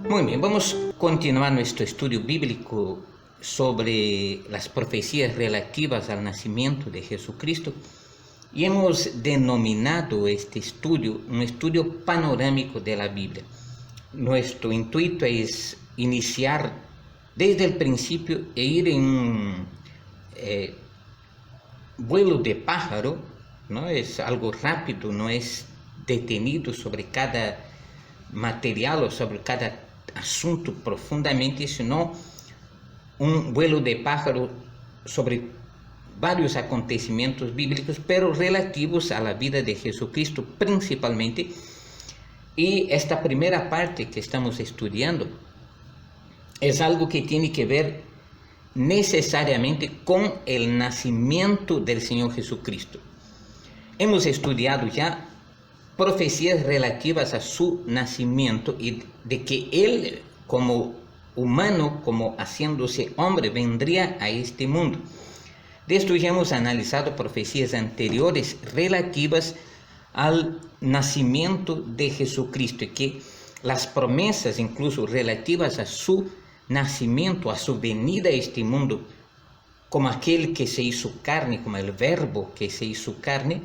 Muy bien, vamos a continuar nuestro estudio bíblico sobre las profecías relativas al nacimiento de Jesucristo y hemos denominado este estudio un estudio panorámico de la Biblia. Nuestro intuito es iniciar desde el principio e ir en un vuelo de pájaro, ¿no? Es algo rápido, no es detenido sobre cada material o sobre cada asunto profundamente, sino un vuelo de pájaro sobre varios acontecimientos bíblicos, pero relativos a la vida de Jesucristo principalmente. Y esta primera parte que estamos estudiando es algo que tiene que ver necesariamente con el nacimiento del Señor Jesucristo. Hemos estudiado ya profecías relativas a su nacimiento y de que Él como humano, como haciéndose hombre, vendría a este mundo. De esto ya hemos analizado profecías anteriores relativas al nacimiento de Jesucristo y que las promesas incluso relativas a su nacimiento, a su venida a este mundo, como aquel que se hizo carne, como el verbo que se hizo carne,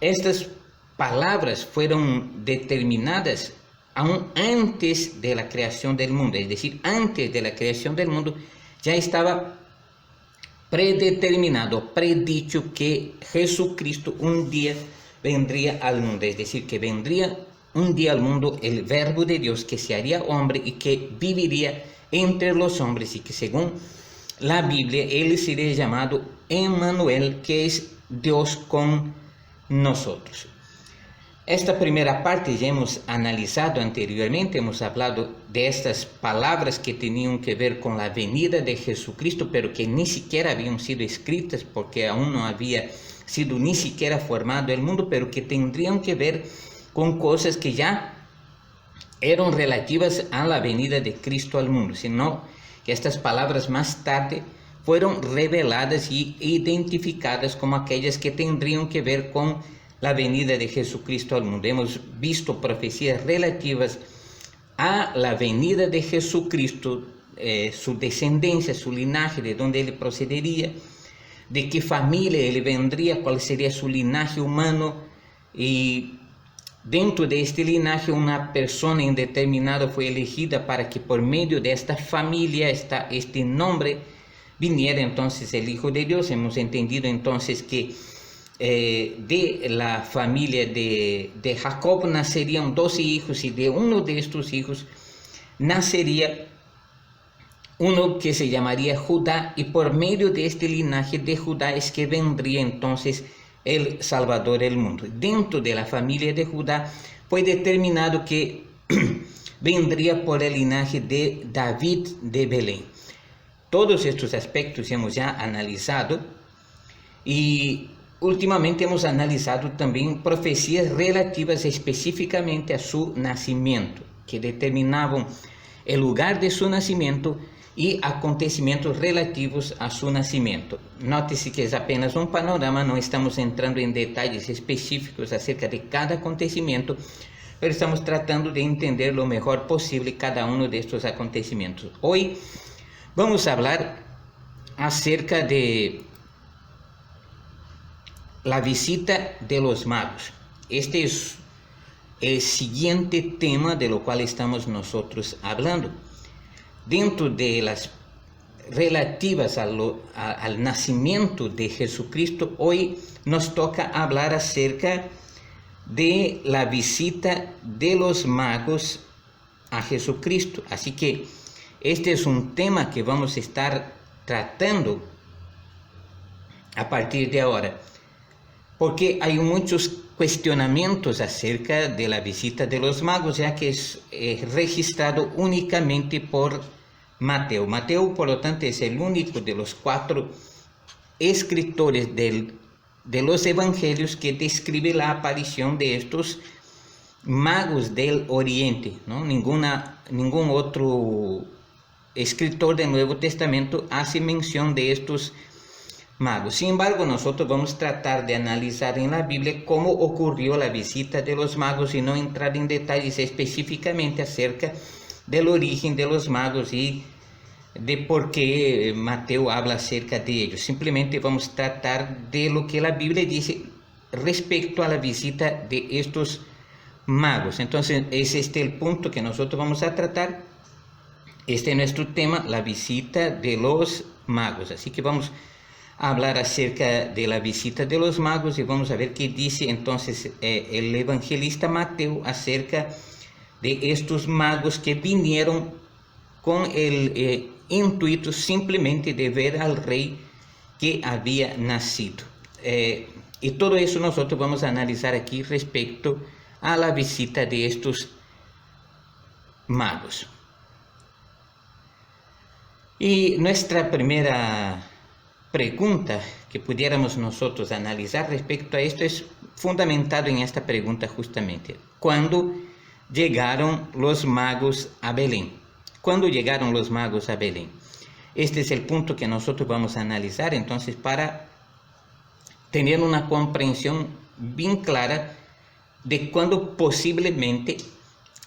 estas palabras fueron determinadas aún antes de la creación del mundo, es decir, antes de la creación del mundo ya estaba predeterminado, predicho que Jesucristo un día vendría al mundo, es decir, que vendría un día al mundo el verbo de Dios que se haría hombre y que viviría entre los hombres y que según la Biblia él sería llamado Emmanuel, que es Dios con nosotros. Esta primera parte ya hemos analizado anteriormente, hemos hablado de estas palabras que tenían que ver con la venida de Jesucristo, pero que ni siquiera habían sido escritas porque aún no había sido ni siquiera formado el mundo, pero que tendrían que ver con cosas que ya eran relativas a la venida de Cristo al mundo, sino que estas palabras más tarde fueron reveladas y identificadas como aquellas que tendrían que ver con la venida de Jesucristo al mundo. Hemos visto profecías relativas a la venida de Jesucristo, su descendencia, su linaje, de dónde él procedería, de qué familia él vendría, cuál sería su linaje humano, y dentro de este linaje una persona indeterminada fue elegida para que por medio de esta familia, este nombre, viniera entonces el Hijo de Dios. Hemos entendido entonces que de la familia de Jacob nacerían 12 hijos y de uno de estos hijos nacería uno que se llamaría Judá, y por medio de este linaje de Judá es que vendría entonces el Salvador del mundo. Dentro de la familia de Judá fue determinado que vendría por el linaje de David de Belén. Todos estos aspectos hemos ya analizado y últimamente hemos analizado también profecías relativas específicamente a su nacimiento, que determinaban el lugar de su nacimiento y acontecimientos relativos a su nacimiento. Nótese que es apenas un panorama, no estamos entrando en detalles específicos acerca de cada acontecimiento, pero estamos tratando de entender lo mejor posible cada uno de estos acontecimientos. Hoy vamos a hablar acerca de la visita de los magos. Este es el siguiente tema de lo cual estamos nosotros hablando. Dentro de las relativas al nacimiento de Jesucristo, hoy nos toca hablar acerca de la visita de los magos a Jesucristo. Así que este es un tema que vamos a estar tratando a partir de ahora, porque hay muchos cuestionamientos acerca de la visita de los magos, ya que es registrado únicamente por Mateo. Mateo, por lo tanto, es el único de los 4 escritores de los evangelios que describe la aparición de estos magos del Oriente, ¿no? Ningún otro escritor del Nuevo Testamento hace mención de estos magos. Sin embargo, nosotros vamos a tratar de analizar en la Biblia cómo ocurrió la visita de los magos y no entrar en detalles específicamente acerca del origen de los magos y de por qué Mateo habla acerca de ellos. Simplemente vamos a tratar de lo que la Biblia dice respecto a la visita de estos magos. Entonces es este el punto que nosotros vamos a tratar. Este es nuestro tema, la visita de los magos. Así que vamos a hablar acerca de la visita de los magos y vamos a ver qué dice entonces el evangelista Mateo acerca de estos magos que vinieron con el intuito simplemente de ver al rey que había nacido. Y todo eso nosotros vamos a analizar aquí respecto a la visita de estos magos. Y nuestra primera pregunta que pudiéramos nosotros analizar respecto a esto es fundamentado en esta pregunta justamente. ¿Cuándo llegaron los magos a Belén? ¿Cuándo llegaron los magos a Belén? Este es el punto que nosotros vamos a analizar entonces para tener una comprensión bien clara de cuándo posiblemente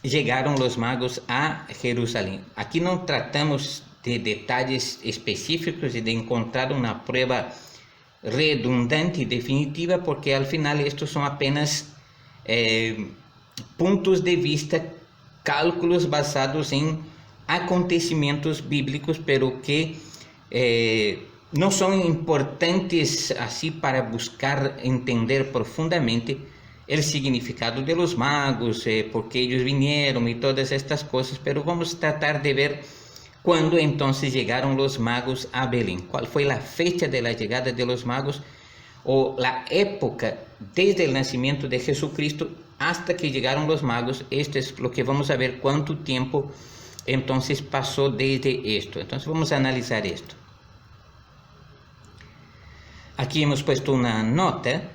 llegaron los magos a Jerusalén. Aquí no tratamos de detalles específicos y de encontrar una prueba redundante y definitiva, porque al final estos son apenas puntos de vista, cálculos basados en acontecimientos bíblicos, pero que no son importantes así para buscar entender profundamente el significado de los magos, por qué ellos vinieron y todas estas cosas, pero vamos a tratar de ver cuándo entonces llegaron los magos a Belén, cuál fue la fecha de la llegada de los magos o la época desde el nacimiento de Jesucristo hasta que llegaron los magos. Esto es lo que vamos a ver, cuánto tiempo entonces pasó desde esto. Entonces vamos a analizar esto. Aquí hemos puesto una nota.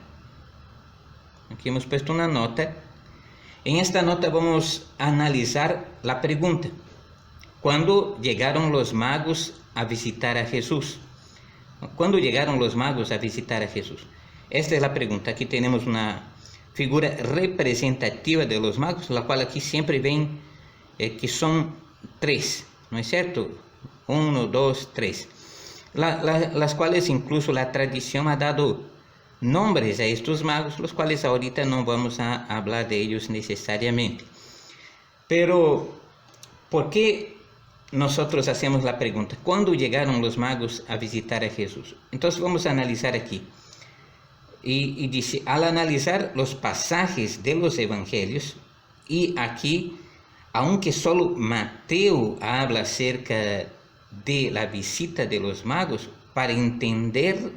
En esta nota vamos a analizar la pregunta: ¿cuándo llegaron los magos a visitar a Jesús? ¿Cuándo llegaron los magos a visitar a Jesús? Esta es la pregunta. Aquí tenemos una figura representativa de los magos, la cual aquí siempre ven que son tres, ¿no es cierto? 1, 2, 3. Las cuales incluso la tradición ha dado nombres a estos magos, los cuales ahorita no vamos a hablar de ellos necesariamente. Pero, ¿por qué nosotros hacemos la pregunta? ¿Cuándo llegaron los magos a visitar a Jesús? Entonces vamos a analizar aquí. Y dice, al analizar los pasajes de los evangelios, y aquí, aunque solo Mateo habla acerca de la visita de los magos, para entender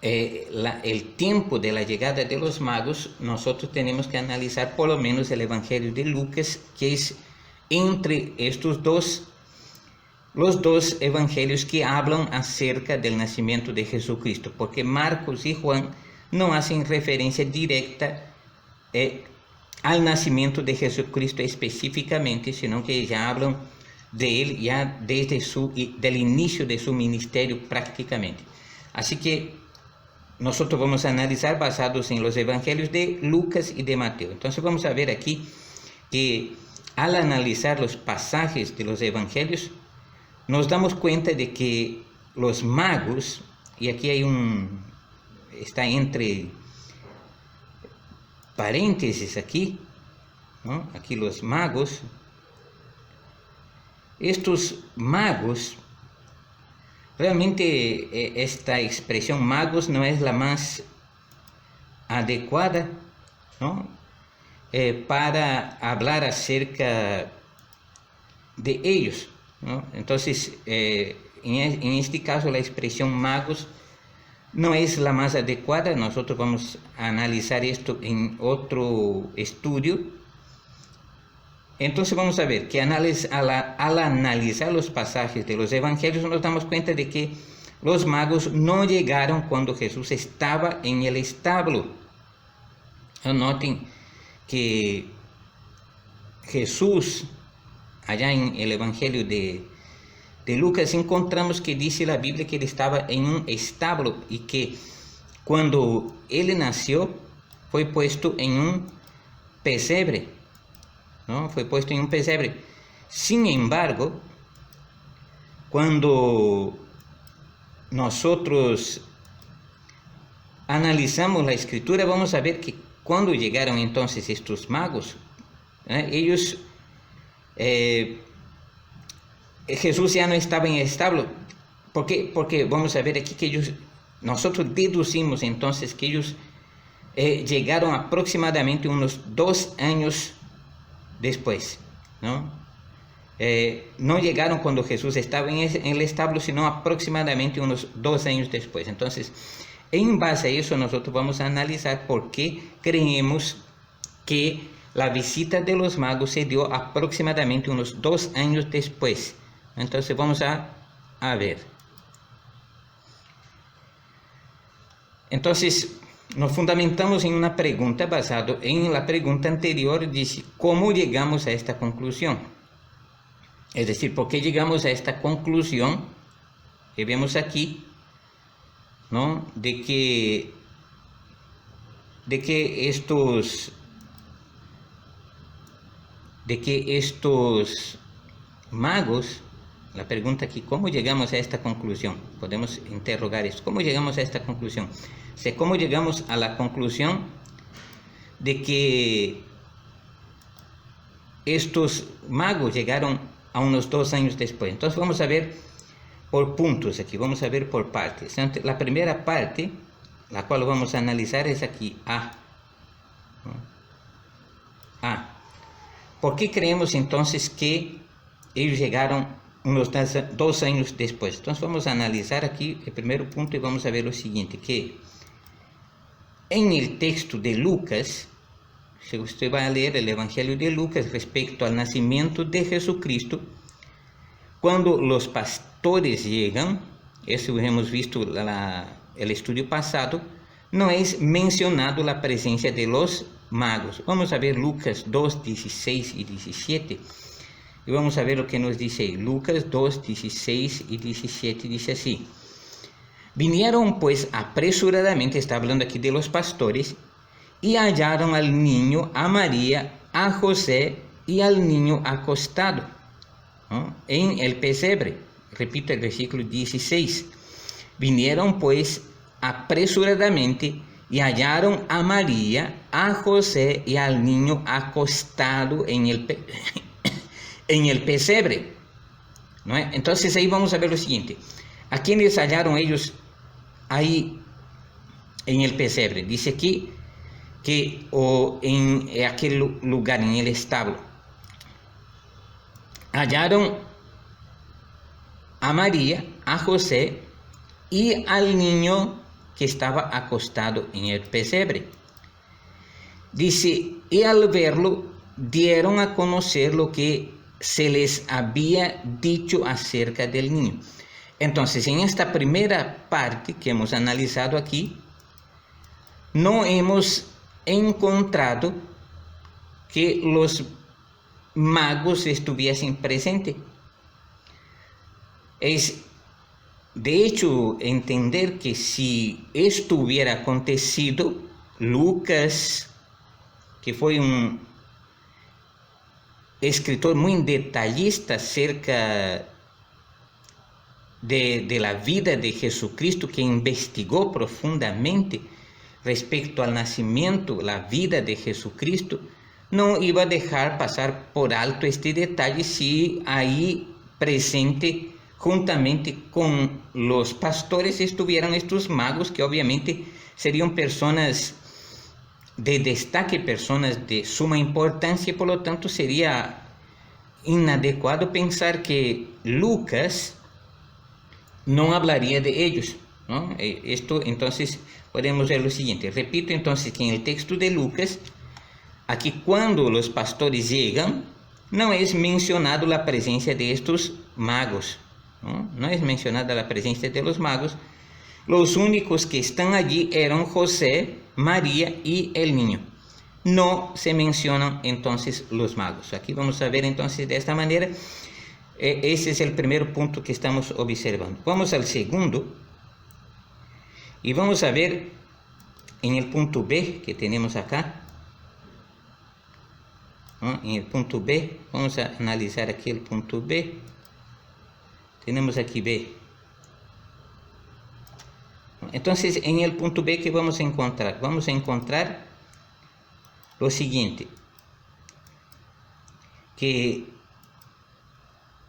el tiempo de la llegada de los magos, nosotros tenemos que analizar por lo menos el evangelio de Lucas, que es entre estos los dos evangelios que hablan acerca del nacimiento de Jesucristo, porque Marcos y Juan no hacen referencia directa al nacimiento de Jesucristo específicamente, sino que ya hablan de él ya desde del inicio de su ministerio prácticamente. Así que nosotros vamos a analizar basados en los evangelios de Lucas y de Mateo. Entonces vamos a ver aquí que al analizar los pasajes de los evangelios, nos damos cuenta de que los magos, y aquí hay está entre paréntesis aquí, ¿no? Aquí los magos, estos magos, realmente esta expresión magos no es la más adecuada, ¿no? Para hablar acerca de ellos, ¿no? Entonces, en este caso la expresión magos no es la más adecuada. Nosotros vamos a analizar esto en otro estudio. Entonces vamos a ver que al analizar los pasajes de los evangelios nos damos cuenta de que los magos no llegaron cuando Jesús estaba en el establo. Noten que Jesús, allá en el evangelio de Lucas, encontramos que dice la Biblia que él estaba en un establo y que cuando él nació fue puesto en un pesebre. ¿no? Fue puesto en un pesebre. Sin embargo, cuando nosotros analizamos la escritura, vamos a ver que cuando llegaron entonces estos magos, ellos, Jesús ya no estaba en el establo. ¿Por qué? Porque vamos a ver aquí que nosotros deducimos entonces que ellos llegaron aproximadamente unos 2 años después, ¿no? No llegaron cuando Jesús estaba en el establo, sino aproximadamente unos 2 años después. Entonces, en base a eso, nosotros vamos a analizar por qué creemos que la visita de los magos se dio aproximadamente unos 2 años después. Entonces, vamos a ver. Entonces, nos fundamentamos en una pregunta basada en la pregunta anterior, dice, ¿cómo llegamos a esta conclusión? Es decir, ¿por qué llegamos a esta conclusión que vemos aquí, ¿no? De que estos magos, la pregunta aquí, ¿cómo llegamos a esta conclusión? Podemos interrogar esto, ¿cómo llegamos a esta conclusión? O sea, ¿cómo llegamos a la conclusión de que estos magos llegaron a unos 2 años después? Entonces vamos a ver por puntos aquí, vamos a ver por partes. La primera parte, la cual vamos a analizar, es aquí, A. ¿Por qué creemos entonces que ellos llegaron unos 2 años después? Entonces vamos a analizar aquí el primer punto y vamos a ver lo siguiente, que en el texto de Lucas, si usted va a leer el Evangelio de Lucas respecto al nacimiento de Jesucristo, cuando los pastores llegan, eso hemos visto el estudio pasado, no es mencionado la presencia de los magos. Vamos a ver Lucas 2, 16 y 17. Y vamos a ver lo que nos dice Lucas 2, 16 y 17, dice así. Vinieron pues apresuradamente, está hablando aquí de los pastores, y hallaron al niño, a María, a José y al niño acostado, ¿no?, en el pesebre. Repito el versículo 16. Vinieron pues apresuradamente y hallaron a María, a José y al niño acostado en el pesebre, ¿no? Entonces ahí vamos a ver lo siguiente. ¿A quiénes hallaron ellos ahí en el pesebre? Dice aquí o en aquel lugar, en el establo, hallaron a María, a José y al niño que estaba acostado en el pesebre. Dice, y al verlo dieron a conocer lo que se les había dicho acerca del niño. Entonces, en esta primera parte que hemos analizado aquí, no hemos encontrado que los magos estuviesen presentes. Es, de hecho, entender que si esto hubiera acontecido, Lucas, que fue un escritor muy detallista acerca de la vida de Jesucristo, que investigó profundamente respecto al nacimiento, la vida de Jesucristo, no iba a dejar pasar por alto este detalle si ahí presente juntamente con los pastores estuvieran estos magos, que obviamente serían personas de destaque, personas de suma importancia. Por lo tanto sería inadecuado pensar que Lucas no hablaría de ellos, ¿no? Esto, entonces podemos ver lo siguiente. Repito entonces que en el texto de Lucas, aquí cuando los pastores llegan, no es mencionado la presencia de estos magos, no es mencionada la presencia de los magos. Los únicos que están allí eran José, María y el niño. No se mencionan entonces los magos. Aquí vamos a ver entonces de esta manera. Ese es el primer punto que estamos observando. Vamos al segundo y vamos a ver en el punto B que tenemos acá. ¿no? En el punto B, vamos a analizar aquí el punto B. Tenemos aquí B. Entonces, en el punto B, ¿qué vamos a encontrar? Vamos a encontrar lo siguiente, que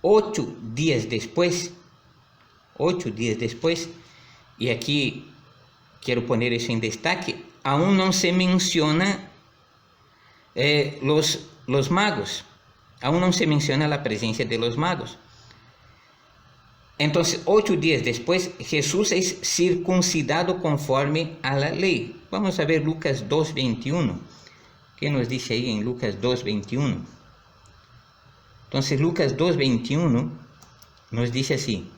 8 días después, y aquí quiero poner eso en destaque, aún no se menciona los magos, aún no se menciona la presencia de los magos. Entonces, 8 días después, Jesús es circuncidado conforme a la ley. Vamos a ver Lucas 2:21. ¿Qué nos dice ahí en Lucas 2:21? Entonces, Lucas 2:21 nos dice así: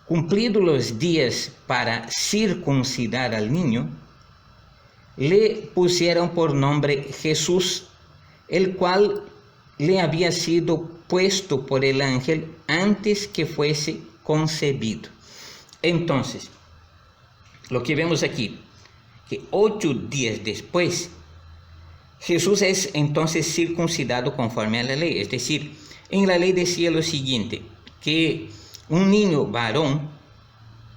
cumplidos los días para circuncidar al niño, le pusieron por nombre Jesús, el cual le había sido puesto por el ángel antes que fuese concebido. Entonces, lo que vemos aquí, que 8 días después, Jesús es entonces circuncidado conforme a la ley. Es decir, en la ley decía lo siguiente, que un niño varón,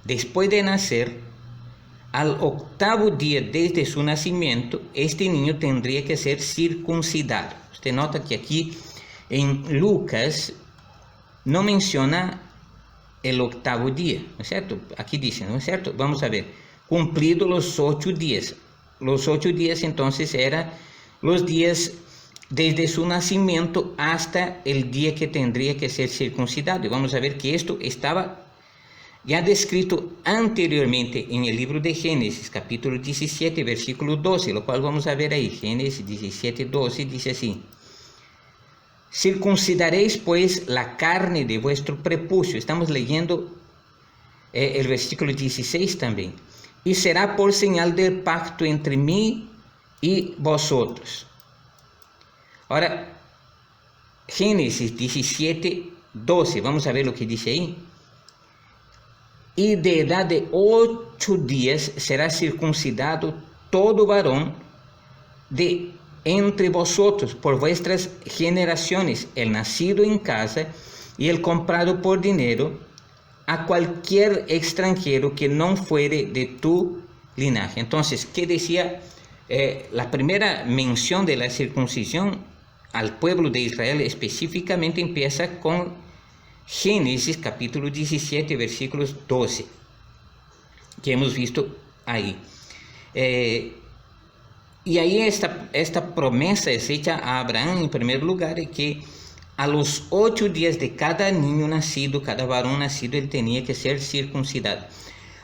después de nacer, al 8º día desde su nacimiento, este niño tendría que ser circuncidado. Usted nota que aquí en Lucas no menciona el 8º día, ¿no es cierto? Aquí dice, ¿no es cierto? Vamos a ver, cumplidos los 8 días. Los 8 días entonces eran los días desde su nacimiento hasta el día que tendría que ser circuncidado. Y vamos a ver que esto estaba ya descrito anteriormente en el libro de Génesis, capítulo 17, versículo 12, lo cual vamos a ver ahí. Génesis 17, 12 dice así: circuncidaréis pues la carne de vuestro prepucio. Estamos leyendo el versículo 16 también. Y será por señal del pacto entre mí y vosotros. Ahora, Génesis 17, 12, vamos a ver lo que dice ahí. Y de edad de 8 días será circuncidado todo varón de entre vosotros por vuestras generaciones, el nacido en casa y el comprado por dinero, a cualquier extranjero que no fuere de tu linaje. Entonces, ¿qué decía? La primera mención de la circuncisión al pueblo de Israel específicamente empieza con Génesis capítulo 17, versículos 12, que hemos visto ahí. Y ahí esta promesa es hecha a Abraham en primer lugar, de que a los 8 días de cada niño nacido, cada varón nacido, él tenía que ser circuncidado.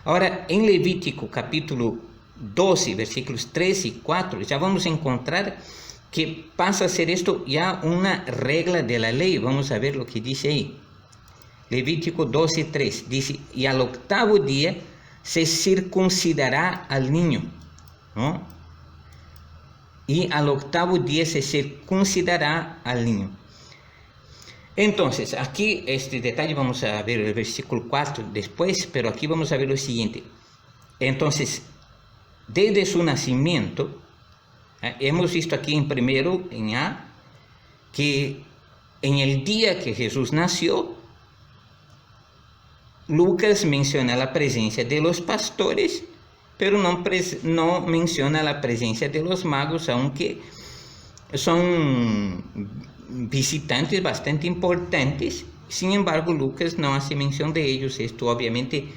Ahora, en Levítico capítulo 12, versículos 3 y 4, ya vamos a encontrar que pasa a ser esto ya una regla de la ley. Vamos a ver lo que dice ahí. Levítico 12, 3 dice: y al 8º día se circuncidará al niño, ¿no? Y al 8º día se circuncidará al niño. Entonces, aquí este detalle vamos a ver el versículo 4 después, pero aquí vamos a ver lo siguiente. Entonces, desde su nacimiento, hemos visto aquí en primero, en A, que en el día que Jesús nació, Lucas menciona la presencia de los pastores, pero no menciona la presencia de los magos, aunque son visitantes bastante importantes. Sin embargo, Lucas no hace mención de ellos. Esto obviamente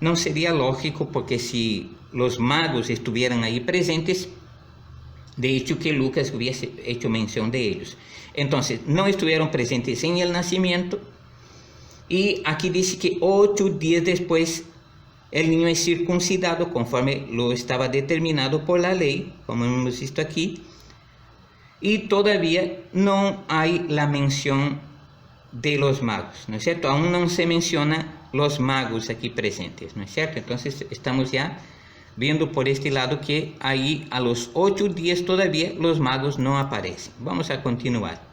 no sería lógico, porque si los magos estuvieran ahí presentes, de hecho que Lucas hubiese hecho mención de ellos. Entonces, no estuvieron presentes en el nacimiento. Y aquí dice que 8 días después el niño es circuncidado conforme lo estaba determinado por la ley, como hemos visto aquí. Y todavía no hay la mención de los magos, ¿no es cierto? Aún no se menciona los magos aquí presentes, ¿no es cierto? Entonces estamos ya viendo por este lado que ahí a los 8 días todavía los magos no aparecen. Vamos a continuar.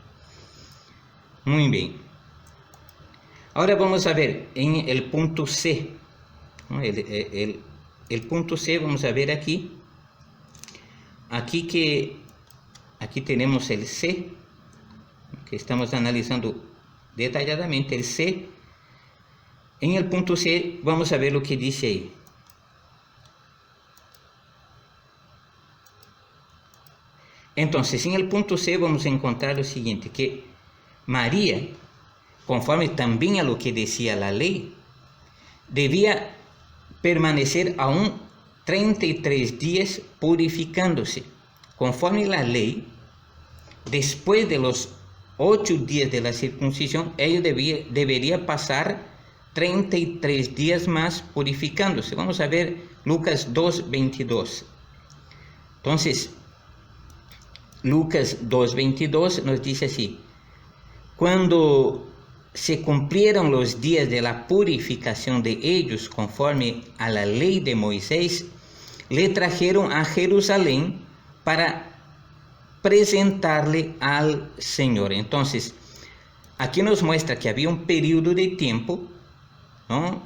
Muy bien. Ahora vamos a ver en el punto C, ¿no? El punto C, vamos a ver aquí que aquí tenemos el C, que estamos analizando detalladamente el C. En el punto C vamos a ver lo que dice ahí. Entonces, en el punto C vamos a encontrar lo siguiente, que María, conforme también a lo que decía la ley, debía permanecer aún 33 días purificándose. Conforme la ley, después de los 8 días de la circuncisión, ella debería pasar 33 días más purificándose. Vamos a ver Lucas 2:22. Entonces, Lucas 2:22 nos dice así: cuando se cumplieron los días de la purificación de ellos conforme a la ley de Moisés, le trajeron a Jerusalén para presentarle al Señor. Entonces, aquí nos muestra que había un periodo de tiempo, ¿no?,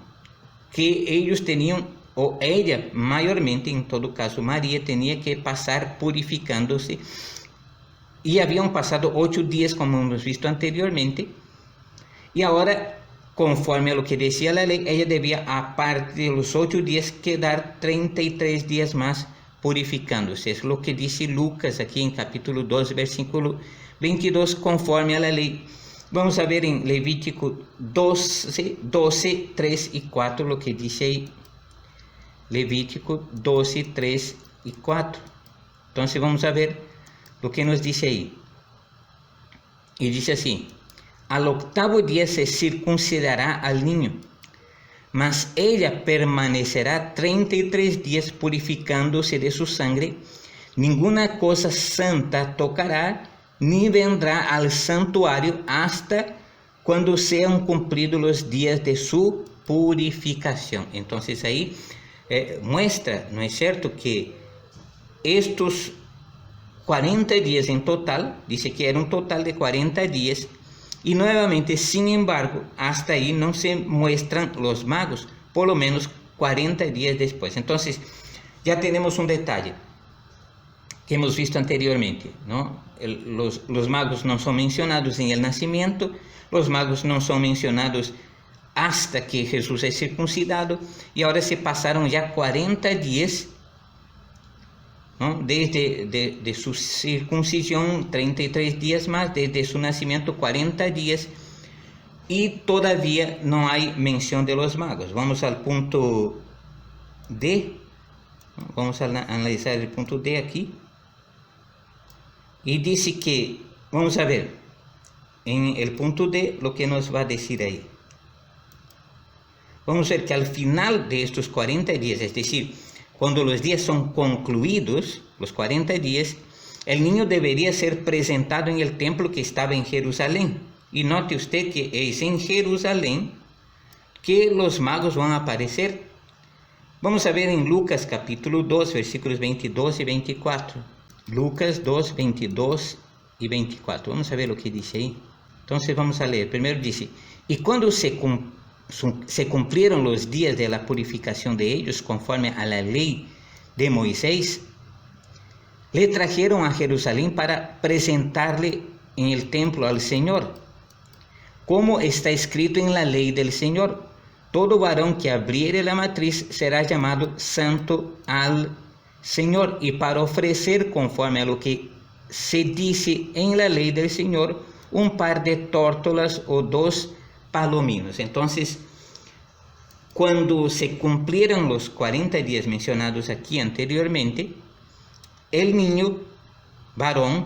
que ellos tenían, o ella mayormente, en todo caso María, tenía que pasar purificándose, y habían pasado 8 días como hemos visto anteriormente, y ahora, conforme a lo que decía la ley, ella debía, aparte de los 8 días, quedar 33 días más purificándose. Es lo que dice Lucas aquí en capítulo 2, versículo 22, conforme a la ley. Vamos a ver en Levítico 12, 3 y 4 lo que dice ahí. Levítico 12, 3 y 4. Entonces vamos a ver lo que nos dice ahí. Y dice así: al 8º día se circuncidará al niño, mas ella permanecerá 33 días purificándose de su sangre. Ninguna cosa santa tocará, ni vendrá al santuario hasta cuando sean cumplidos los días de su purificación. Entonces ahí muestra, ¿no es cierto?, que estos 40 días en total, dice que era un total de 40 días, y nuevamente, sin embargo, hasta ahí no se muestran los magos, por lo menos 40 días después. Entonces, ya tenemos un detalle que hemos visto anteriormente, ¿no? Los magos no son mencionados en el nacimiento, los magos no son mencionados hasta que Jesús es circuncidado, y ahora se pasaron ya 40 días, ¿no?, desde su circuncisión, 33 días más, desde su nacimiento 40 días, y todavía no hay mención de los magos. Vamos al punto D, vamos a analizar el punto D aquí, y dice que, vamos a ver, en el punto D lo que nos va a decir ahí. Vamos a ver que al final de estos 40 días, es decir, cuando los días son concluidos, los 40 días, el niño debería ser presentado en el templo que estaba en Jerusalén. Y note usted que es en Jerusalén que los magos van a aparecer. Vamos a ver en Lucas capítulo 2, versículos 22 y 24. Lucas 2, 22 y 24. Vamos a ver lo que dice ahí. Entonces vamos a leer. Primero dice: y cuando se cumplieron los días de la purificación de ellos conforme a la ley de Moisés, le trajeron a Jerusalén para presentarle en el templo al Señor, como está escrito en la ley del Señor: todo varón que abriere la matriz será llamado santo al Señor. Y para ofrecer, conforme a lo que se dice en la ley del Señor, un par de tórtolas o 2 palominos. Entonces, cuando se cumplieron los 40 días mencionados aquí anteriormente, el niño varón,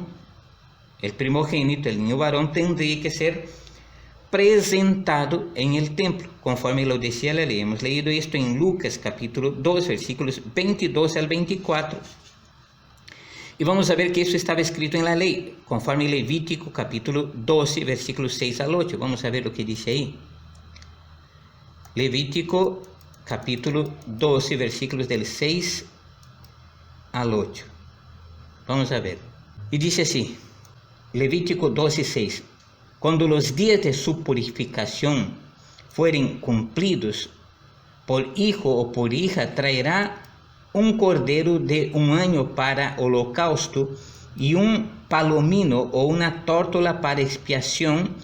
el primogénito, el niño varón, tendría que ser presentado en el templo, conforme lo decía la ley. Hemos leído esto en Lucas capítulo 2, versículos 22 al 24. Y vamos a ver que eso estaba escrito en la ley, conforme Levítico capítulo 12, versículos 6 al 8. Vamos a ver lo que dice ahí. Levítico capítulo 12, versículos del 6 al 8. Vamos a ver. Y dice así, Levítico 12, 6. Cuando los días de su purificación fueren cumplidos, por hijo o por hija traerá un cordero de 1 año para holocausto, y un palomino o una tórtola para expiación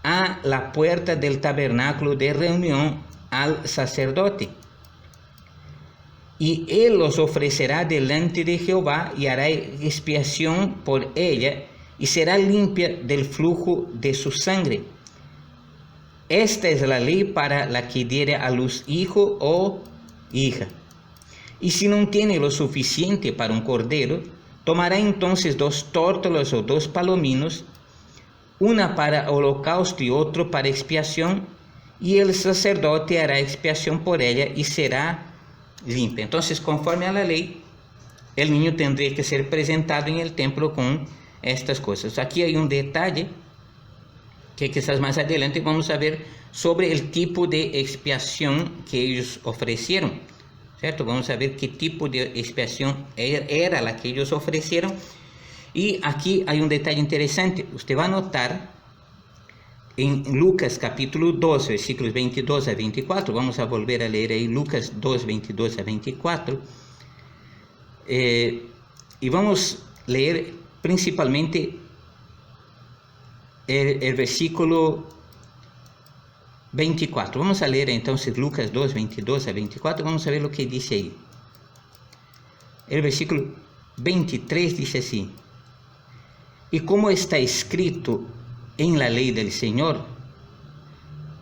a la puerta del tabernáculo de reunión al sacerdote. Y él los ofrecerá delante de Jehová y hará expiación por ella y será limpia del flujo de su sangre. Esta es la ley para la que diere a luz hijo o hija. Y si no tiene lo suficiente para un cordero, tomará entonces 2 tórtolas o 2 palominos, una para holocausto y otro para expiación, y el sacerdote hará expiación por ella y será limpia. Entonces, conforme a la ley, el niño tendría que ser presentado en el templo con estas cosas. Aquí hay un detalle que quizás más adelante vamos a ver sobre el tipo de expiación que ellos ofrecieron, ¿cierto? Vamos a ver qué tipo de expiación era la que ellos ofrecieron. Y aquí hay un detalle interesante. Usted va a notar en Lucas capítulo 2, versículos 22 a 24, vamos a volver a leer ahí Lucas 2, 22 a 24, y vamos a leer principalmente el versículo 24. Vamos a leer entonces Lucas 2, 22 a 24, vamos a ver lo que dice ahí. El versículo 23 dice así: y como está escrito en la ley del Señor,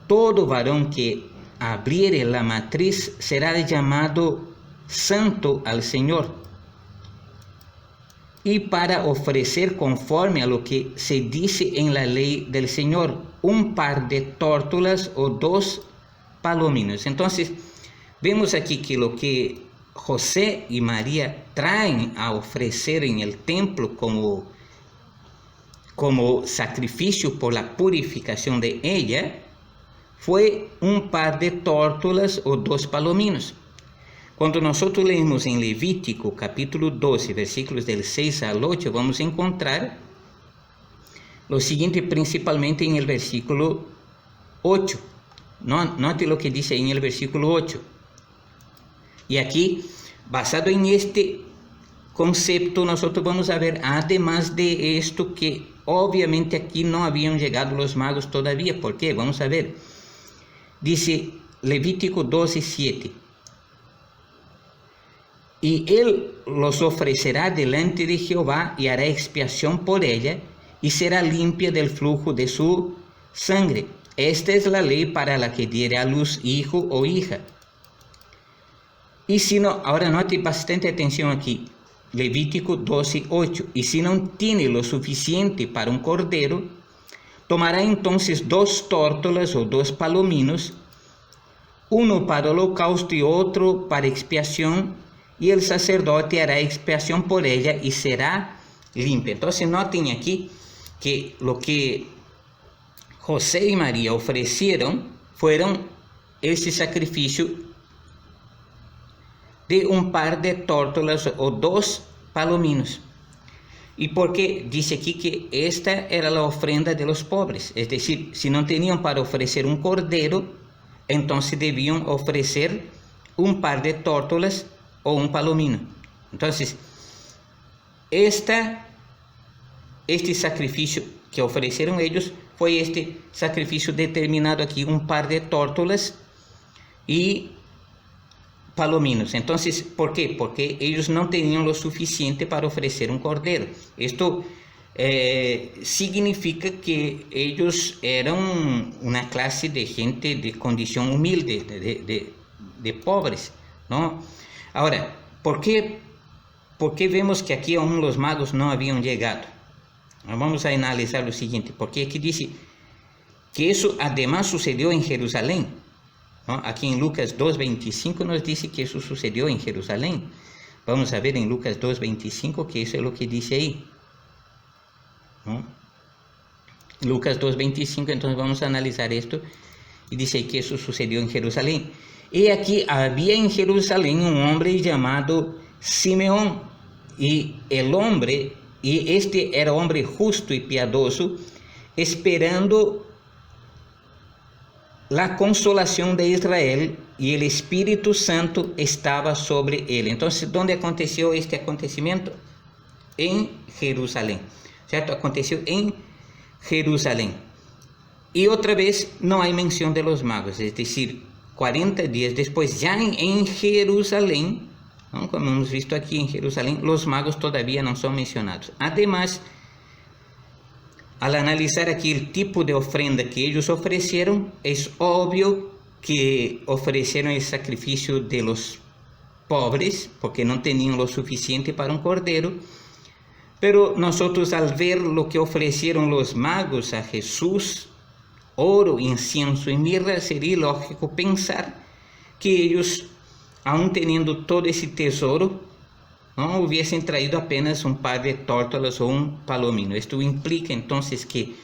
todo varón que abriere la matriz será llamado santo al Señor. Y para ofrecer conforme a lo que se dice en la ley del Señor, un par de tórtolas o 2 palominos. Entonces, vemos aquí que lo que José y María traen a ofrecer en el templo como sacrificio por la purificación de ella, fue un par de tórtolas o 2 palominos. Cuando nosotros leemos en Levítico capítulo 12, versículos del 6 al 8, vamos a encontrar lo siguiente, principalmente en el versículo 8. Note lo que dice en el versículo 8. Y aquí, basado en este concepto, nosotros vamos a ver, además de esto, que obviamente aquí no habían llegado los magos todavía. ¿Por qué? Vamos a ver. Dice Levítico 12, 7. Y él los ofrecerá delante de Jehová y hará expiación por ella y será limpia del flujo de su sangre. Esta es la ley para la que diere a luz hijo o hija. Y si no, ahora note bastante atención aquí, Levítico 12, 8. Y si no tiene lo suficiente para un cordero, tomará entonces 2 tórtolas o 2 palominos, uno para holocausto y otro para expiación, y el sacerdote hará expiación por ella y será limpia. Entonces noten aquí que lo que José y María ofrecieron fueron ese sacrificio de un par de tórtolas o 2 palominos. Y porque dice aquí que esta era la ofrenda de los pobres, es decir, si no tenían para ofrecer un cordero, entonces debían ofrecer un par de tórtolas o un palomino. Entonces, este sacrificio que ofrecieron ellos fue este sacrificio determinado aquí, un par de tórtolas y palominos. Entonces, ¿por qué? Porque ellos no tenían lo suficiente para ofrecer un cordero. Esto significa que ellos eran una clase de gente de condición humilde, de pobres, ¿no? Ahora, ¿por qué vemos que aquí aún los magos no habían llegado? Vamos a analizar lo siguiente, porque aquí dice que eso además sucedió en Jerusalén, ¿no? Aquí en Lucas 2:25 nos dice que eso sucedió en Jerusalén. Vamos a ver en Lucas 2:25 que eso es lo que dice ahí, ¿no? Lucas 2:25, entonces vamos a analizar esto, y dice que eso sucedió en Jerusalén. Y aquí había en Jerusalén un hombre llamado Simeón, y este era hombre justo y piadoso, esperando la consolación de Israel, y el Espíritu Santo estaba sobre él. Entonces, ¿dónde aconteció este acontecimiento? en Jerusalén, ¿cierto? Aconteció en Jerusalén. Y otra vez no hay mención de los magos, es decir, 40 días después, ya en Jerusalén, ¿no? Como hemos visto aquí en Jerusalén, los magos todavía no son mencionados. Además, al analizar aquí el tipo de ofrenda que ellos ofrecieron, es obvio que ofrecieron el sacrificio de los pobres, porque no tenían lo suficiente para un cordero. Pero nosotros, al ver lo que ofrecieron los magos a Jesús, oro, incienso y mirra, sería lógico pensar que ellos, aún teniendo todo ese tesoro, no hubiesen traído apenas un par de tórtolas o un palomino. Esto implica entonces que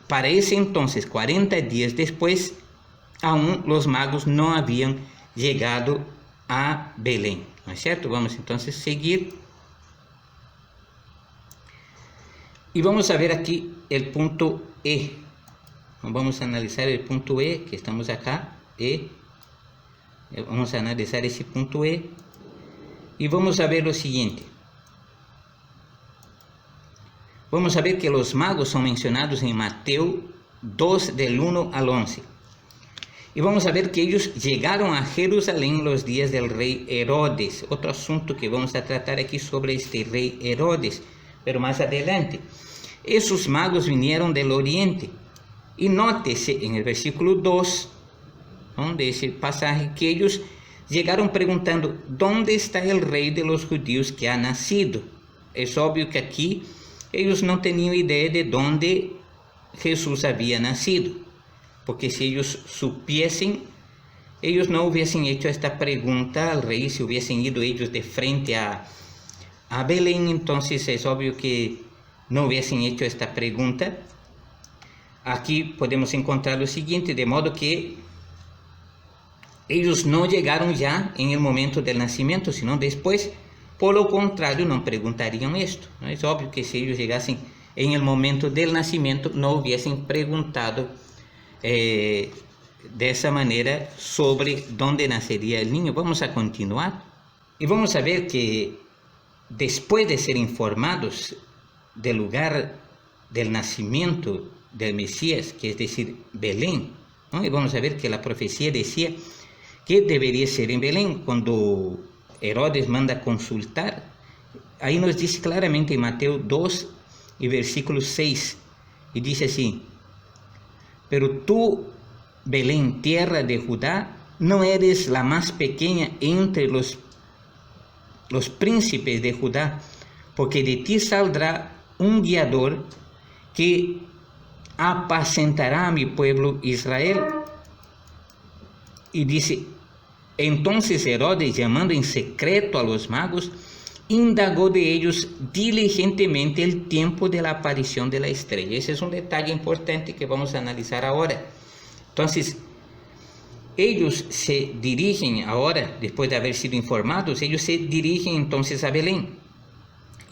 para ese entonces, 40 días después, aún los magos no habían llegado a Belén, ¿no es cierto? Vamos entonces a seguir. Y vamos a ver aquí el punto E. Vamos a analizar el punto E, que estamos acá, E. Vamos a analizar ese punto E. Y vamos a ver lo siguiente. Vamos a ver que los magos son mencionados en Mateo 2, del 1 al 11. Y vamos a ver que ellos llegaron a Jerusalén los días del rey Herodes. Otro asunto que vamos a tratar aquí sobre este rey Herodes, pero más adelante. Esos magos vinieron del oriente. Y nótese en el versículo 2, ¿no?, de ese pasaje, que ellos llegaron preguntando: ¿dónde está el rey de los judíos que ha nacido? Es obvio que aquí ellos no tenían idea de dónde Jesús había nacido, porque si ellos supiesen, ellos no hubiesen hecho esta pregunta al rey. Si hubiesen ido ellos de frente a Belén, entonces es obvio que no hubiesen hecho esta pregunta. Aquí podemos encontrar lo siguiente, de modo que ellos no llegaron ya en el momento del nacimiento, sino después. Por lo contrario, no preguntarían esto, ¿no? Es obvio que si ellos llegasen en el momento del nacimiento, no hubiesen preguntado de esa manera sobre dónde nacería el niño. Vamos a continuar y vamos a ver que después de ser informados del lugar del nacimiento del Mesías, que es decir, Belén, ¿no? Y vamos a ver que la profecía decía que debería ser en Belén. Cuando Herodes manda consultar, ahí nos dice claramente en Mateo 2 y versículo 6, y dice así: pero tú, Belén, tierra de Judá, no eres la más pequeña entre los príncipes de Judá, porque de ti saldrá un guiador que apacentará a mi pueblo Israel. Y dice: entonces Herodes, llamando en secreto a los magos, indagó de ellos diligentemente el tiempo de la aparición de la estrella. Ese es un detalle importante que vamos a analizar ahora. Entonces, ellos se dirigen ahora, después de haber sido informados, ellos se dirigen entonces a Belén.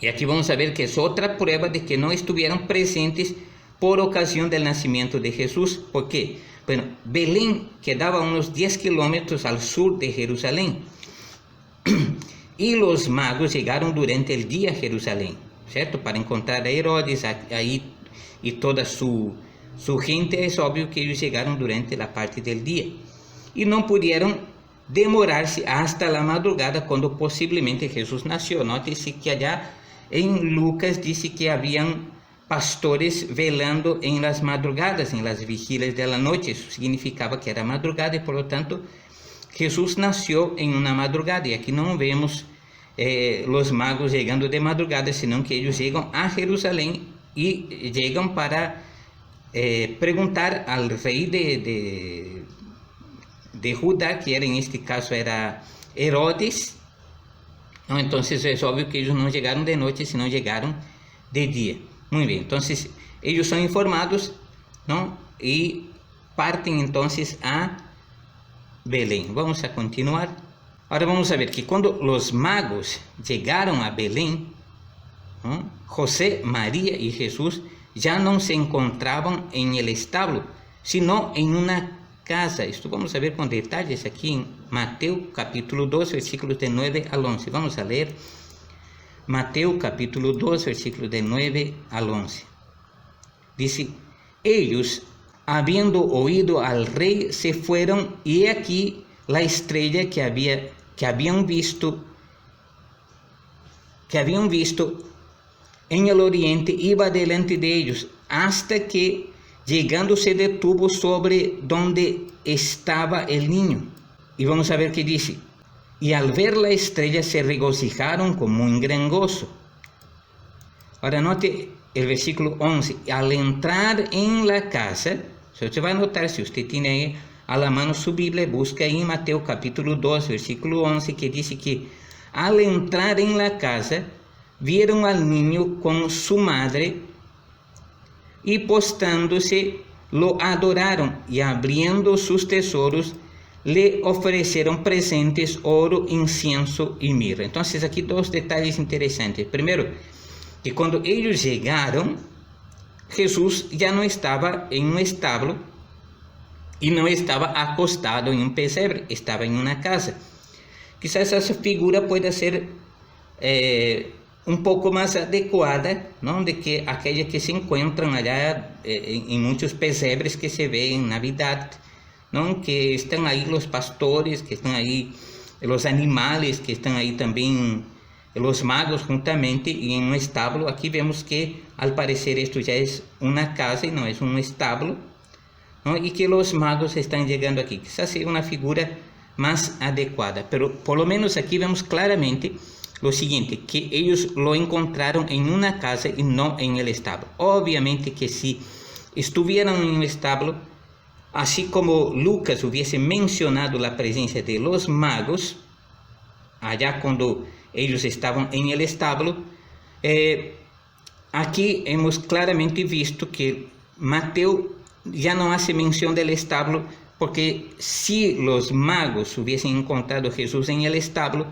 Y aquí vamos a ver que es otra prueba de que no estuvieron presentes por ocasión del nacimiento de Jesús. ¿Por qué? Bueno, Belén quedaba a unos 10 kilómetros al sur de Jerusalén. Y los magos llegaron durante el día a Jerusalén, ¿cierto? Para encontrar a Herodes ahí y toda su gente. Es obvio que ellos llegaron durante la parte del día. Y no pudieron demorarse hasta la madrugada, cuando posiblemente Jesús nació. Nótese que allá en Lucas dice que habían pastores velando en las madrugadas, en las vigilias de la noche. Eso significaba que era madrugada y por lo tanto Jesús nació en una madrugada. Y aquí no vemos los magos llegando de madrugada, sino que ellos llegan a Jerusalén y llegan para preguntar al rey de Judá, que era, en este caso era Herodes, ¿no? Entonces es obvio que ellos no llegaron de noche, sino llegaron de día. Muy bien, entonces ellos son informados, ¿no? Y parten entonces a Belén. Vamos a continuar. Ahora vamos a ver que cuando los magos llegaron a Belén, ¿no?, José, María y Jesús ya no se encontraban en el establo, sino en una casa. Esto vamos a ver con detalles aquí en Mateo capítulo 2, versículos de 9 al 11. Vamos a leer. Mateo capítulo 2, versículo del 9 al 11. Dice, ellos, habiendo oído al rey, se fueron, y he aquí la estrella que habían visto en el oriente iba delante de ellos, hasta que llegando se detuvo sobre donde estaba el niño. Y vamos a ver qué dice. Y al ver la estrella se regocijaron con muy gran gozo. Ahora note el versículo 11. Al entrar en la casa, usted va a notar, si usted tiene ahí a la mano su Biblia, busca ahí en Mateo capítulo 2, versículo 11, que dice que al entrar en la casa, vieron al niño con su madre y postrándose lo adoraron, y abriendo sus tesoros le ofrecieron presentes, oro, incienso y mirra. Entonces aquí dos detalles interesantes. Primero, que cuando ellos llegaron, Jesús ya no estaba en un establo y no estaba acostado en un pesebre, estaba en una casa. Quizás esa figura pueda ser un poco más adecuada, ¿no?, de que aquellas que se encuentran allá en muchos pesebres que se ve en Navidad, ¿no?, que están ahí los pastores, que están ahí los animales, que están ahí también los magos juntamente, y en un establo. Aquí vemos que al parecer esto ya es una casa y no es un establo, ¿no?, y que los magos están llegando aquí. Quizás sea una figura más adecuada, pero por lo menos aquí vemos claramente lo siguiente, que ellos lo encontraron en una casa y no en el establo. Obviamente que si estuvieran en un establo, así como Lucas hubiese mencionado la presencia de los magos allá cuando ellos estaban en el establo, aquí hemos claramente visto que Mateo ya no hace mención del establo, porque si los magos hubiesen encontrado a Jesús en el establo,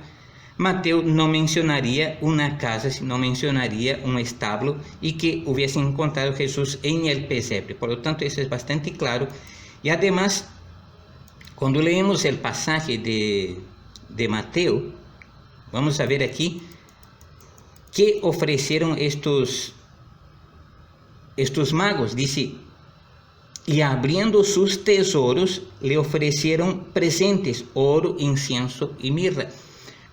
Mateo no mencionaría una casa, sino mencionaría un establo, y que hubiesen encontrado a Jesús en el pesebre. Por lo tanto, eso es bastante claro. Y además, cuando leemos el pasaje de Mateo, vamos a ver aquí qué ofrecieron estos magos. Dice, y abriendo sus tesoros le ofrecieron presentes, oro, incienso y mirra.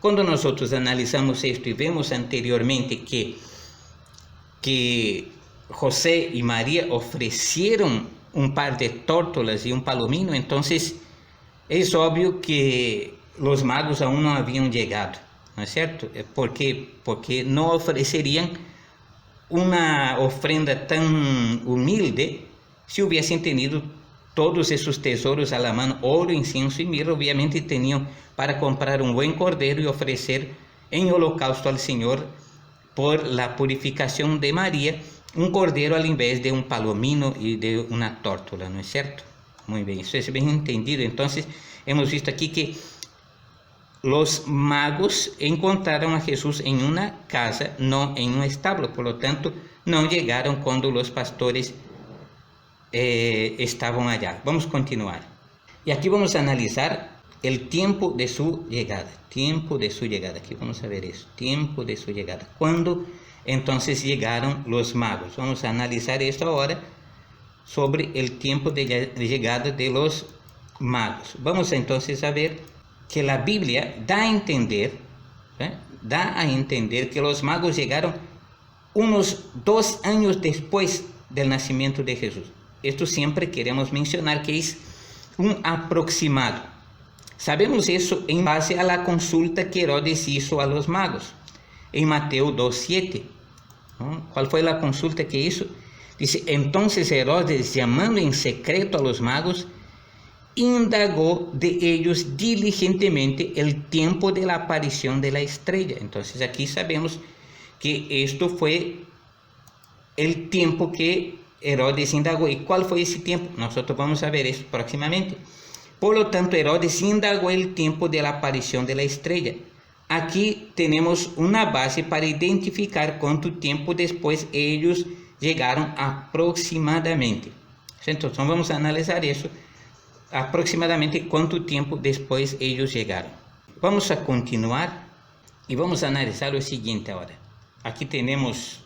Cuando nosotros analizamos esto y vemos anteriormente que José y María ofrecieron un par de tórtolas y un palomino, entonces es obvio que los magos aún no habían llegado, ¿no es cierto? Porque no ofrecerían una ofrenda tan humilde si hubiesen tenido todos esos tesoros a la mano, oro, incienso y mirra. Obviamente tenían para comprar un buen cordero y ofrecer en holocausto al Señor por la purificación de María, un cordero al invés de un palomino y de una tórtola, ¿no es cierto? Muy bien, eso es bien entendido. Entonces hemos visto aquí que los magos encontraron a Jesús en una casa, no en un establo. Por lo tanto, no llegaron cuando los pastores estaban allá. Vamos a continuar. Y aquí vamos a analizar el tiempo de su llegada. Tiempo de su llegada. Aquí vamos a ver eso. Tiempo de su llegada. ¿Cuándo entonces llegaron los magos? Vamos a analizar esto ahora sobre el tiempo de llegada de los magos. Vamos entonces a ver que la Biblia da a entender que los magos llegaron unos 2 años después del nacimiento de Jesús. Esto siempre queremos mencionar que es un aproximado. Sabemos eso en base a la consulta que Herodes hizo a los magos en Mateo 2:7. ¿No? ¿Cuál fue la consulta que hizo? Dice, entonces Herodes, llamando en secreto a los magos, indagó de ellos diligentemente el tiempo de la aparición de la estrella. Entonces aquí sabemos que esto fue el tiempo que Herodes indagó. ¿Y cuál fue ese tiempo? Nosotros vamos a ver eso próximamente. Por lo tanto, Herodes indagó el tiempo de la aparición de la estrella. Aquí tenemos una base para identificar cuánto tiempo después ellos llegaron aproximadamente. Entonces vamos a analizar eso, aproximadamente cuánto tiempo después ellos llegaron. Vamos a continuar y vamos a analizar lo siguiente ahora. aquí tenemos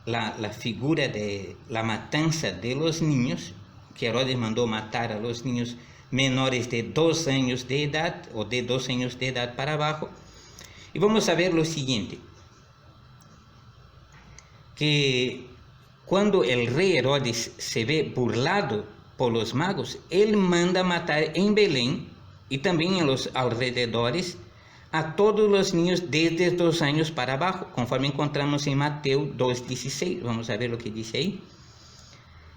la figura de la matanza de los niños, que Herodes mandó matar a los niños menores de 2 años de edad o de 2 años de edad para abajo. Y vamos a ver lo siguiente, que cuando el rey Herodes se ve burlado por los magos, él manda matar en Belén y también en los alrededores a todos los niños desde 2 años para abajo, conforme encontramos en Mateo 2:16. Vamos a ver lo que dice ahí.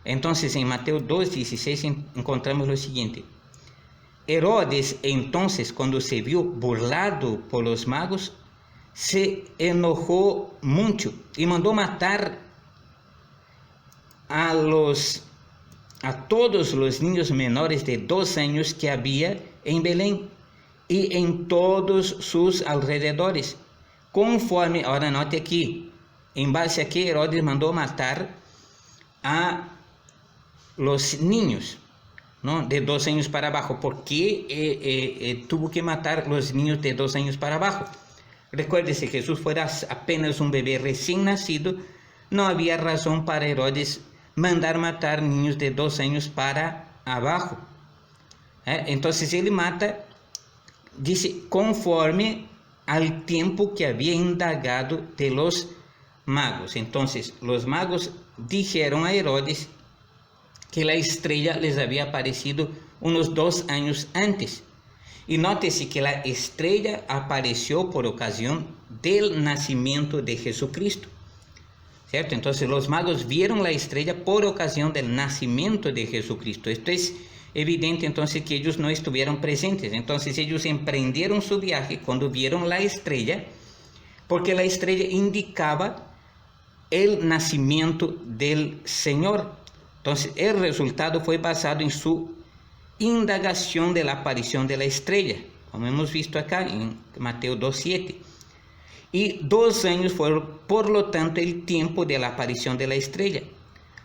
Entonces, en Mateo 2:16 encontramos lo siguiente: Herodes, entonces, cuando se vio burlado por los magos, se enojó mucho y mandó matar a todos los niños menores de 2 años que había en Belén y en todos sus alrededores, conforme, ahora note aquí, en base a que Herodes mandó matar a los niños, ¿no?, de 2 años para abajo. ¿Por qué tuvo que matar los niños de 2 años para abajo? Recuérdese, Jesús fuera apenas un bebé recién nacido, no había razón para Herodes mandar matar niños de 2 años para abajo. Entonces él mata, dice, conforme al tiempo que había indagado de los magos. Entonces los magos dijeron a Herodes que la estrella les había aparecido unos 2 años antes. Y nótese que la estrella apareció por ocasión del nacimiento de Jesucristo, ¿cierto? Entonces los magos vieron la estrella por ocasión del nacimiento de Jesucristo. Esto es evidente entonces que ellos no estuvieron presentes. Entonces ellos emprendieron su viaje cuando vieron la estrella, porque la estrella indicaba el nacimiento del Señor. Entonces el resultado fue basado en su indagación de la aparición de la estrella, como hemos visto acá en Mateo 2:7. Y 2 años fueron, por lo tanto, el tiempo de la aparición de la estrella.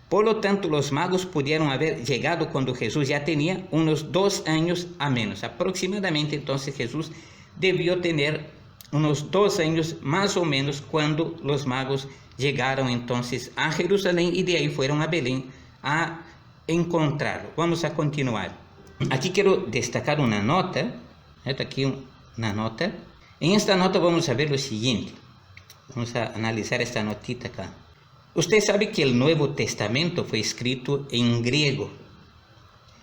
Por lo tanto, los magos pudieron haber llegado cuando Jesús ya tenía unos 2 años a menos. Aproximadamente, entonces, Jesús debió tener unos 2 años más o menos cuando los magos llegaron entonces a Jerusalén y de ahí fueron a Belén a encontrarlo. Vamos a continuar. Aquí quiero destacar una nota, aquí una nota. En esta nota vamos a ver lo siguiente. Vamos a analizar esta notita acá. Usted sabe que el Nuevo Testamento fue escrito en griego,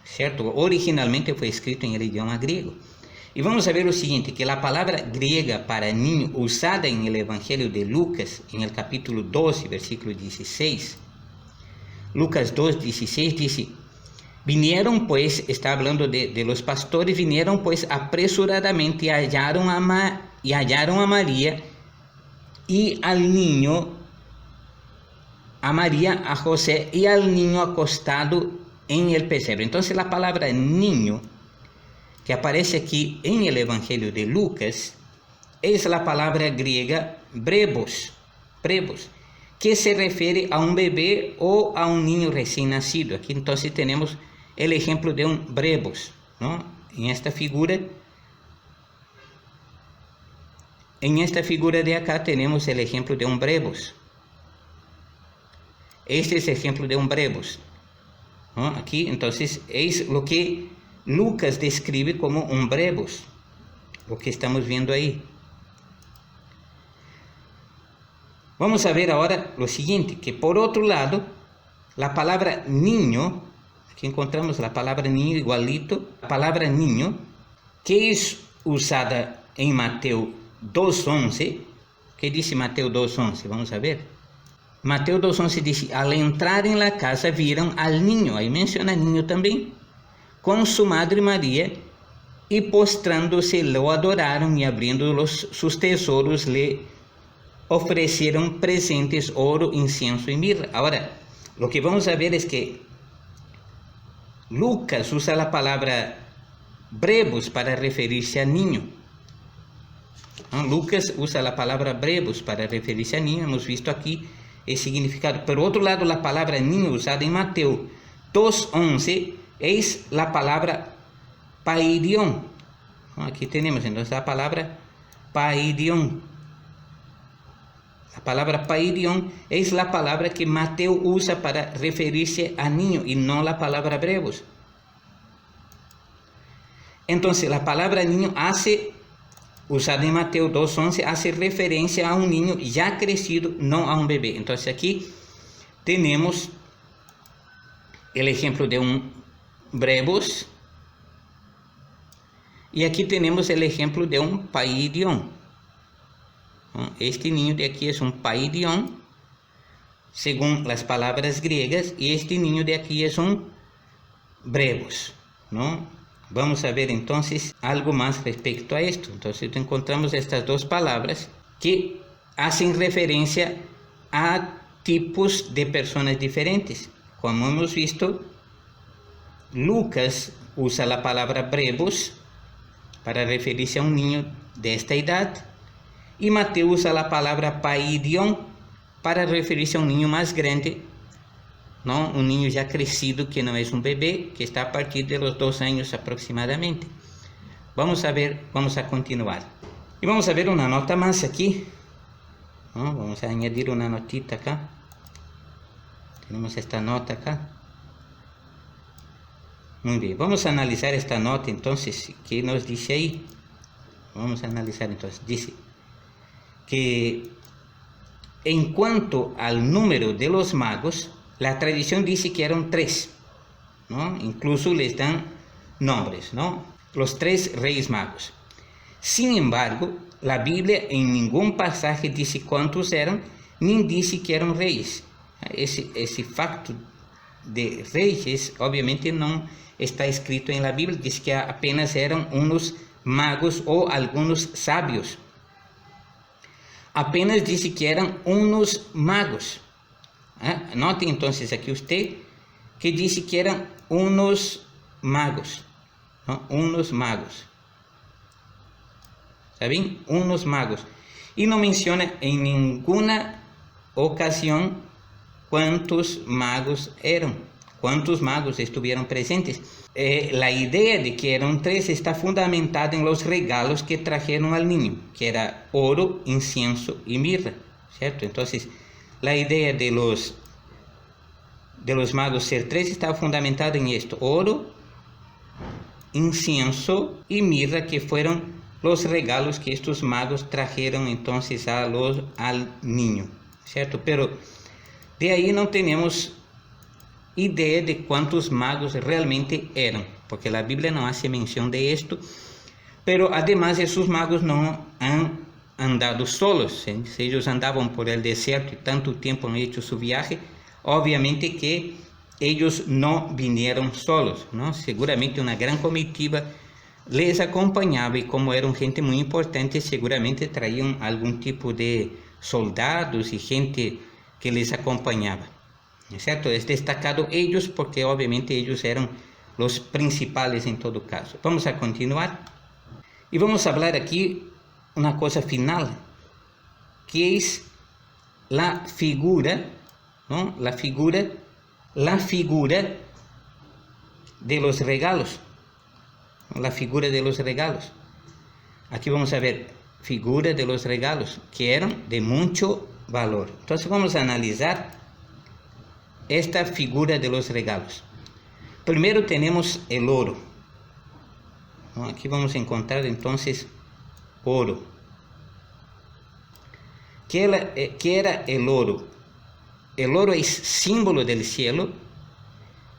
¿cierto? Originalmente fue escrito en el idioma griego. Y vamos a ver lo siguiente, que la palabra griega para niño usada en el Evangelio de Lucas, en el capítulo 12, versículo 16. Lucas 2:16 dice: vinieron pues, está hablando de los pastores, vinieron pues apresuradamente y hallaron a María y al niño, a María, a José y al niño acostado en el pesebre. Entonces la palabra niño que aparece aquí en el Evangelio de Lucas es la palabra griega brebos, que se refiere a un bebé o a un niño recién nacido. Aquí entonces tenemos el ejemplo de un brebos, ¿no? En esta figura de acá tenemos el ejemplo de un brebos. Este es el ejemplo de un brebos, ¿no? Aquí entonces es lo que Lucas describe como un brebos, lo que estamos viendo ahí. Vamos a ver ahora lo siguiente, que por otro lado, la palabra niño, aquí encontramos la palabra niño igualito, la palabra niño, que es usada en Mateo 2:11. ¿Qué dice Mateo 2:11? Vamos a ver. Mateo 2:11 dice: al entrar en la casa vieron al niño, ahí menciona niño también, con su madre María, y postrándose lo adoraron y abriendo sus tesoros le ofrecieron presentes, oro, incienso y mirra. Ahora, lo que vamos a ver es que Lucas usa la palabra brebos para referirse al niño. Lucas usa la palabra brebos para referirse al niño. Hemos visto aquí el significado. Por otro lado, la palabra niño usada en Mateo 2:11 es la palabra paidion. Aquí tenemos entonces la palabra paidion, La palabra pairion es la palabra que Mateo usa para referirse a niño y no la palabra brevos. Entonces la palabra niño usada en Mateo 2:11, hace referencia a un niño ya crecido, no a un bebé. Entonces aquí tenemos el ejemplo de un brevos y aquí tenemos el ejemplo de un pairion. Este niño de aquí es un pairion, según las palabras griegas, y este niño de aquí es un brevos, ¿no? Vamos a ver entonces algo más respecto a esto. Entonces encontramos estas dos palabras que hacen referencia a tipos de personas diferentes. Como hemos visto, Lucas usa la palabra brevos para referirse a un niño de esta edad, y Mateo usa la palabra pairion para referirse a un niño más grande, ¿no? Un niño ya crecido, que no es un bebé, que está a partir de los 2 años aproximadamente. Vamos a continuar. Y vamos a ver una nota más aquí, ¿no? Vamos a añadir una notita acá. Tenemos esta nota acá. Muy bien, vamos a analizar esta nota entonces. ¿Qué nos dice ahí? Vamos a analizar entonces. Dice que en cuanto al número de los magos, la tradición dice que eran 3, ¿no? Incluso les dan nombres, ¿no? Los 3 reyes magos. Sin embargo, la Biblia en ningún pasaje dice cuántos eran, ni dice que eran reyes. Ese facto de reyes obviamente no está escrito en la Biblia, dice que apenas eran unos magos o algunos sabios. Apenas dice que eran unos magos. Note entonces aquí usted que dice que eran unos magos, ¿no? Unos magos. ¿Está bien? Unos magos. Y no menciona en ninguna ocasión cuántos magos eran, cuántos magos estuvieron presentes. La idea de que eran 3 está fundamentada en los regalos que trajeron al niño, que era oro, incienso y mirra, ¿cierto? Entonces, la idea de los magos ser 3 está fundamentada en esto: oro, incienso y mirra, que fueron los regalos que estos magos trajeron entonces al niño, ¿cierto? Pero de ahí no tenemos idea de cuántos magos realmente eran, porque la Biblia no hace mención de esto. Pero además esos magos no han andado solos, ¿sí? Si ellos andaban por el desierto y tanto tiempo han hecho su viaje, obviamente que ellos no vinieron solos, ¿no? Seguramente una gran comitiva les acompañaba, y como eran gente muy importante, seguramente traían algún tipo de soldados y gente que les acompañaba, ¿cierto? Es destacado ellos porque obviamente ellos eran los principales en todo caso. Vamos a continuar y vamos a hablar aquí una cosa final, que es la figura, ¿no? La figura de los regalos, la figura de los regalos. Aquí vamos a ver figura de los regalos que eran de mucho valor. Entonces vamos a analizar esta figura de los regalos. Primero tenemos el oro, ¿no? Aquí vamos a encontrar entonces oro. ¿Qué era el oro? El oro es símbolo del cielo,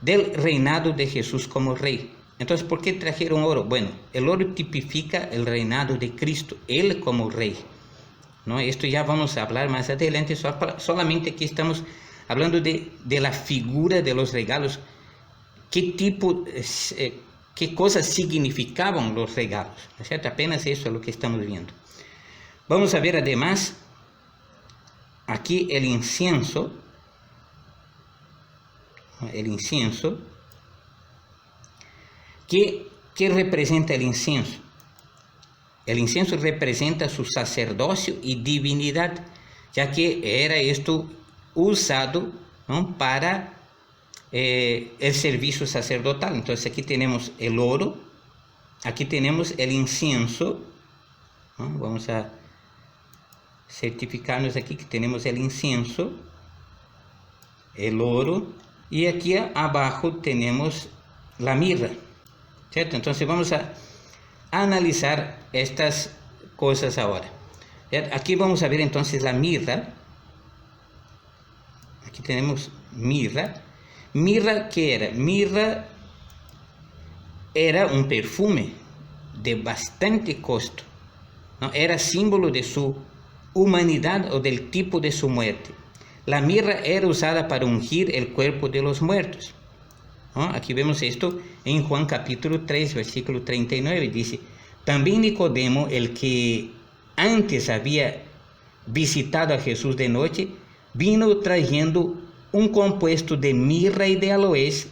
del reinado de Jesús como rey. Entonces, ¿por qué trajeron oro? Bueno, el oro tipifica el reinado de Cristo, él como rey, ¿no? Esto ya vamos a hablar más adelante, solamente aquí estamos hablando de la figura de los regalos. ¿Qué cosas significaban los regalos? ¿No es cierto? Apenas eso es lo que estamos viendo. Vamos a ver además aquí el incienso. ¿Qué representa el incienso? El incienso representa su sacerdocio y divinidad, ya que era esto usado, ¿no? Para el servicio sacerdotal. Entonces aquí tenemos el oro, aquí tenemos el incienso, ¿no? Vamos a certificarnos aquí que tenemos el incienso, el oro, y aquí abajo tenemos la mirra, ¿cierto? Entonces vamos a analizar estas cosas ahora. Aquí vamos a ver entonces la mirra. Aquí tenemos mirra. Mirra, ¿qué era? Mirra era un perfume de bastante costo, ¿no? Era símbolo de su humanidad o del tipo de su muerte. La mirra era usada para ungir el cuerpo de los muertos, ¿no? Aquí vemos esto en Juan capítulo 3, versículo 39. Dice: también Nicodemo, el que antes había visitado a Jesús de noche, vino trayendo un compuesto de mirra y de aloes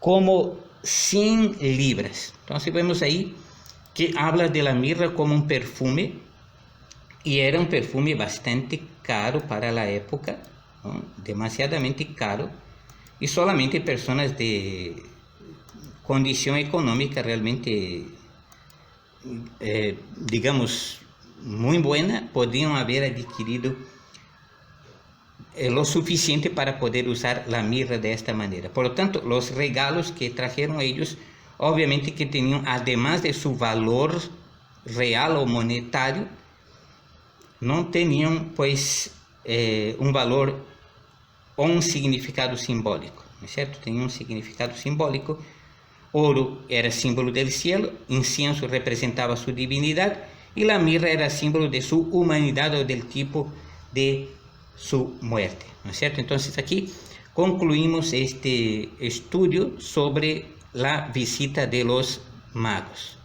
como 100 libras. Entonces vemos ahí que habla de la mirra como un perfume, y era un perfume bastante caro para la época, ¿no? Demasiadamente caro, y solamente personas de condición económica realmente, digamos, muy buena, podían haber adquirido lo suficiente para poder usar la mirra de esta manera. Por lo tanto, los regalos que trajeron ellos, obviamente que tenían, además de su valor real o monetario, no tenían pues un valor o un significado simbólico, ¿no es cierto? Tenían un significado simbólico. Oro era símbolo del cielo, incienso representaba su divinidad, y la mirra era símbolo de su humanidad o del tipo de su muerte, ¿no es cierto? Entonces aquí concluimos este estudio sobre la visita de los magos.